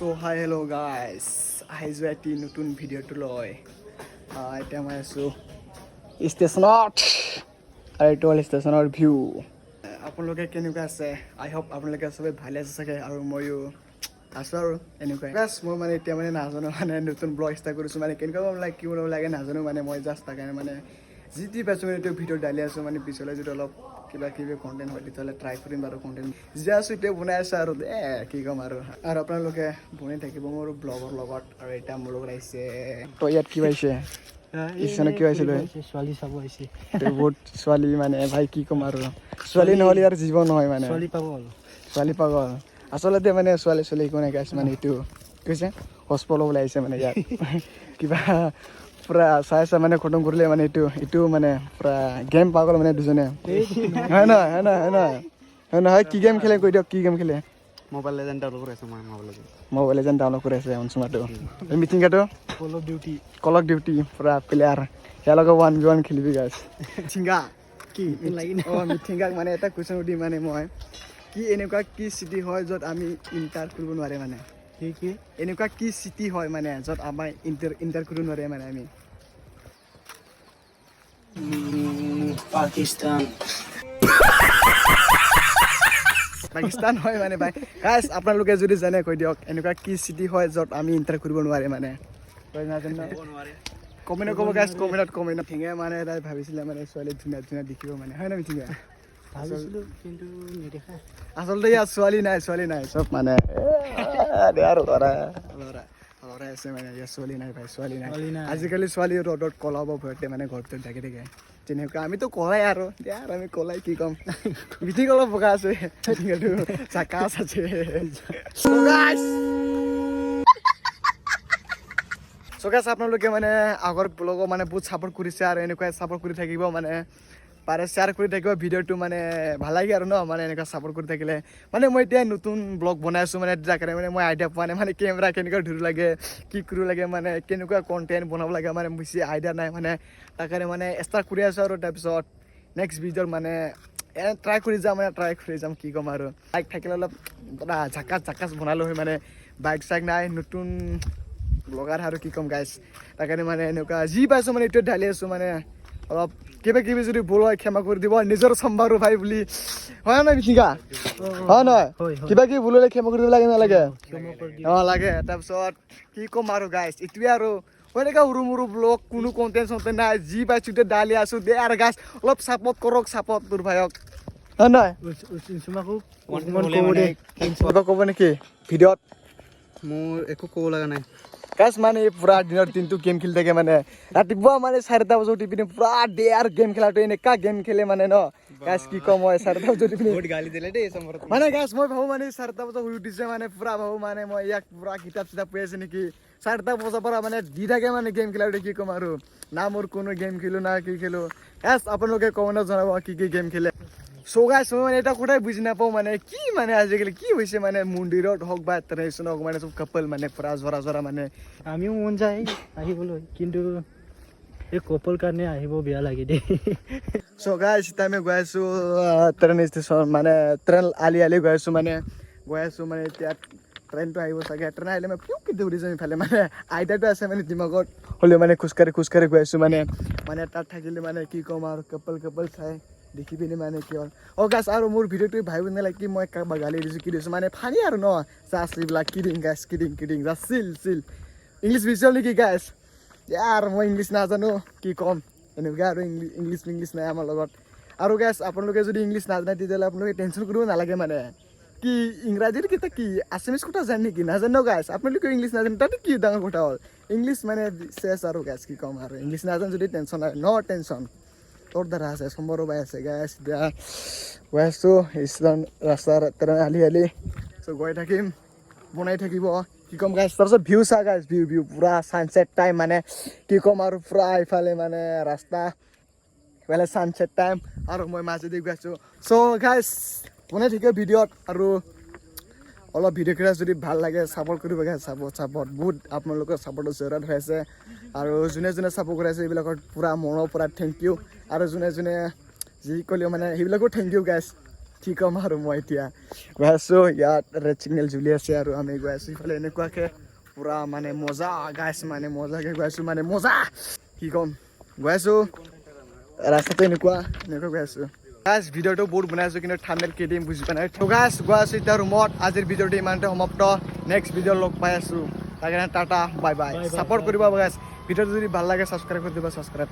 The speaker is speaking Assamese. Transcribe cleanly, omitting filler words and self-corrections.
So hi hello guys, আহিছোঁ এটি নতুন ভিডিঅ'টো লৈ এতিয়া মই আছোঁ ষ্টেচনত আৰু এইটো হ'ল ষ্টেচনৰ ভিউ। আপোনালোকে কেনেকুৱা আছে? আই হোপ আপোনালোকে চবেই ভালে আছে চাগে, আৰু ময়ো আছোঁ আৰু এনেকুৱাই। বাছ মই মানে এতিয়া মানে নাজানো, মানে নতুন ব্লগ ষ্টাৰ্ট কৰিছোঁ, মানে কেনেকুৱা পাব লাগে কি বনাব লাগে নাজানো, মানে মই জাষ্ট তাৰ কাৰণে মানে যি পাইছোঁ মানে এইটো ভিডিঅ'ত ডালি আছোঁ, মানে পিছলৈ যদি অলপ কিবা কিবি কণ্টেণ্ট হয় তেতিয়াহ'লে ট্ৰাই কৰিম বাৰু কণ্টেণ্ট যি আছোঁ এতিয়া বনাই আছোঁ আৰু কি ক'ম আৰু আপোনালোকে বনাই থাকিব মোৰ ব্লগৰ লগত। আৰু এতিয়া মোৰ লগত আহিছে, তই ইয়াত কি পাইছে কি পাইছে ছোৱালী চাব আহিছে। বহুত ছোৱালী মানে ভাই কি ক'ম আৰু ছোৱালী নহ'লে আৰু জীৱন নহয়, মানে ছোৱালী পাগল আচলতে মানে ছোৱালী একো নাই গাইছ, মানে এইটো কৈছে হস্পল ওলাই আহিছে মানে ইয়াত কিবা পুৰা চাই মানে খতম কৰিলে, মানে এইটো মানে পুৰা গেম পাগল মানে দুজনে, হয় নহয় কি গেম খেলে কৈ দিয়ক, কি গেম খেলে? মোবাইল লেজেণ্ড ডাউনলোড কৰি আছোঁ মই। মোবাইল লেজেণ্ড ডাউনলোড কৰি আছে অনচুমাটো মিটিংগাটো কল অফ ডিউটি পুৰা প্লেয়াৰ, ইয়াৰ লগত 1v1 খেলিবি গাইছ। মিঠিংগা কি মিঠিংগাক মানে এটা কুৱেশ্যন সুধিম, মানে মই কি এনেকুৱা কি চিটি হয় য'ত আমি ইণ্টাৰ কৰিব নোৱাৰে, মানে কি এনেকুৱা কি চিটি হয় মানে য'ত আমাৰ ইণ্টাৰ কৰিব নোৱাৰে মানে আমি? পাকিস্তান হয় মানে ভাই। গাইছ আপোনালোকে যদি জানে কৈ দিয়ক, এনেকুৱা কি চিটি হয় য'ত আমি ইণ্টাৰ কৰিব নোৱাৰে মানে? কমেণ্টত ক'ব গাইছ, কমেণ্টত ঠিঙে মানে তাই ভাবিছিলে মানে ছোৱালী ধুনীয়া দেখিব মানে, হয় না মিঠিঙা? ভাবিছিলোঁ কিন্তু নেদেখা। আচলতে ইয়াত ছোৱালী নাই চব মানে ল'ৰাই আছে, মানে ইয়াত ছোৱালী নাই ভাই, ছোৱালী নাই। আজিকালি ছোৱালী ৰ'দত কলাব ভয়তে মানে ঘৰটো ঢাকি থাকে, তেনেকুৱা আমিতো কলাই আৰু আমি কলাই কি ক'ম। মিঠিং অলপ বগা আছে, চাকাচ আছে। গাইছ আপোনালোকে মানে আগৰ ব্লগৰ মানে বহুত ছাপোৰ্ট কৰিছে, আৰু এনেকুৱাই ছাপোৰ্ট কৰি থাকিব, মানে পাৰে শ্বেয়াৰ কৰি থাকিব ভিডিঅ'টো, মানে ভাল লাগে আৰু ন, মানে এনেকুৱা ছাপোৰ্ট কৰি থাকিলে। মানে মই এতিয়া নতুন ব্লগ বনাই আছোঁ, মানে যাৰ কাৰণে মানে মই আইডিয়া পোৱা নাই, মানে কেমেৰা কেনেকুৱা ধৰিব লাগে, কি কৰিব লাগে, মানে কেনেকুৱা কণ্টেণ্ট বনাব লাগে, মানে বেছি আইডিয়া নাই, মানে তাৰ কাৰণে মানে ষ্টাৰ্ট কৰি আছোঁ। আৰু তাৰপিছত নেক্সট ভিডিঅ'ত মানে ট্ৰাই কৰি যাম কি ক'ম আৰু। বাইক থাকিলে অলপ ঝাকাচ বনালোঁ হয়, মানে বাইক চাইক নাই, নতুন ব্লগাৰ আৰু কি ক'ম গাইছ। তাৰ কাৰণে মানে এনেকুৱা যি পাইছোঁ মানে এইটোৱে ঢালি আছোঁ, মানে অলপ কিবা কিবি যদি ভুল হয় ক্ষমা কৰি দিব, নিজৰ চম্বাৰো ভাই বুলি, হয় নহয় মিঠিংগা? হয় নহয় কিবা কিবি ভুল হ'লে ক্ষমা কৰি দিব লাগে নালাগে? লাগে। তাৰপিছত কি ক'ম আৰু গাইছ, এইটোৱে আৰু এনেকুৱা সৰু মৰু ব্লগ, কোনো কণ্টেণ্ট নাই, যি পাইছোঁ এতিয়া ডালি আছোঁ আৰু গাইছ অলপ ছাপোৰ্ট কৰক তোৰ ভাইক, হয় নহয়? ক'ব নেকি ভিডিঅ'ত? মোৰ একো ক'ব লগা নাই গাইছ, মানে পুৰা দিনৰ দিনটো গেম খেলি থাকে, মানে ৰাতিপুৱা মানে 4টা বজাত উঠি পিনে পুৰা দে আৰু গেম খেলাটো এনেকুৱা গেম খেলে মানে ন গাইছ, কি ক'ম মই। 4টা বজাত উঠি পিনে গালি দিলে দেই মানে গাইছ, মই ভাবোঁ মানে 4টা বজাত শুই উঠিছে, মানে পুৰা ভাবোঁ মানে মই ইয়াক পুৰা কিতাপ পঢ়ি আছে নেকি, 4টা বজাৰ পৰা মানে দি থাকে মানে গেম খেলাটো, কি ক'ম আৰু। না মোৰ কোনো গেম খেলোঁ না কি খেলোঁ। গাইছ আপোনালোকে কমেণ্টত জনাব কি গেম খেলে। গাইছ মই মানে এটা কথাই বুজি নাপাওঁ, মানে কি মানে আজিকালি কি হৈছে, মানে মন্দিৰত হওক বা ট্ৰেডিশ্যন হওক, মানে চব কাপল মানে পুৰা জৰা মানে। আমিও মন যায় আহিবলৈ, কিন্তু এই কপল কাৰণে আহিব বেয়া লাগে দেই। গাইছ এতিয়া আমি গৈ আছোঁ ট্ৰেইন ষ্টেচন, মানে ট্ৰেইন আলি গৈ আছোঁ, মানে এতিয়া ট্ৰেইনটো আহিব চাগে। ট্ৰেইন আহিলে মই কিন্তু সুধিছোঁ ইফালে, মানে আইডিয়াটো আছে মানে দিমাগত, হ'লেও মানে খোজকাঢ়ি গৈ আছোঁ, মানে তাত থাকিলে মানে কি ক'ম আৰু কাপল চাই দেখি পিনে মানে কি হ'ল। গাইছ আৰু মোৰ ভিডিঅ'টো ভাবিব নালাগে কি মই কাৰোবাক গালি দিছোঁ কি দিছোঁ, মানে ফানি আৰু ন, জাষ্ট এইবিলাক কিডিং গাইছ, কিডিং জাষ্ট চিল। ইংলিছ বিচল নেকি গাইছ? আৰু মই ইংলিছ নাজানো, কি ক'ম, এনেকুৱা আৰু ইংলিছ নাই আমাৰ লগত। আৰু গাইছ আপোনালোকে যদি ইংলিছ নাজানে তেতিয়াহ'লে আপোনালোকে টেনশ্যন কৰিব নালাগে, মানে কি ইংৰাজীৰ কেইটা কি আছামিছ কথা জানে নেকি? নাজানো গাইছ, আপোনালোকে ইংলিছ নাজানে তাতে কি ডাঙৰ কথা হ'ল। ইংলিছ মানে চেছ আৰু গাইছ, কি ক'ম আৰু। ইংলিছ নাজানে যদি টেনশ্যন নাই, ন' টেনশ্যন, তোৰ দ্বাৰা আছে, চম্বৰো বাই আছে গাইছ। এতিয়া গৈ আছোঁ ৰাস্তাৰ আলি গৈ থাকিম, বনাই থাকিব, কি ক'ম গাইছ। তাৰপিছত ভিউ চা গাইছ, ভিউ পুৰা ছানছেট টাইম, মানে কি ক'ম আৰু পুৰা ইফালে মানে ৰাস্তা, ইফালে ছানছেট টাইম, আৰু মই মাজেদি গৈ আছোঁ। গাইছ বনাই থাকিব ভিডিঅ'ত, আৰু অলপ ভিডিঅ'কেইটা যদি ভাল লাগে ছাপোৰ্ট কৰিব গাইছ, ছাপোৰ্ট বহুত আপোনালোকৰ ছাপোৰ্টৰ জৰুৰত হৈ আছে। আৰু যোনে ছাপোৰ্ট কৰি আছে এইবিলাকৰ পূৰা মনৰ পৰা থেংক ইউ, আৰু যোনে যি ক'লেও মানে সেইবিলাকো থেংক ইউ গাইছ। কি ক'ম আৰু মই এতিয়া গৈ আছোঁ ইয়াত ৰেড ছিগনেল জ্বলি আছে আৰু আমি গৈ আছোঁ ইফালে এনেকুৱাকৈ পূৰা মানে মজা গাইছ মানে মজাকৈ গৈ আছোঁ মানে মজা কি ক'ম গৈ আছোঁ ৰাস্তাটো এনেকুৱা গৈ আছোঁ গাইছ ভিডিঅ'টো বহুত বনাই আছোঁ কিন্তু থাম্বনেইল কি দিম বুজি পোৱা নাই তো গাইছ গৈ আছোঁ এতিয়া ৰুমত আজিৰ ভিডিঅ'টো ইমানতে সমাপ্ত নেক্সট ভিডিঅ' লগ পাই আছোঁ তাৰ কাৰণে tata bye bye Bye bye, support bye কৰিব গাইছ ভিডিঅ'টো যদি ভাল লাগে ছাবস্ক্ৰাইব কৰি দিবা ছাবস্ক্ৰাইব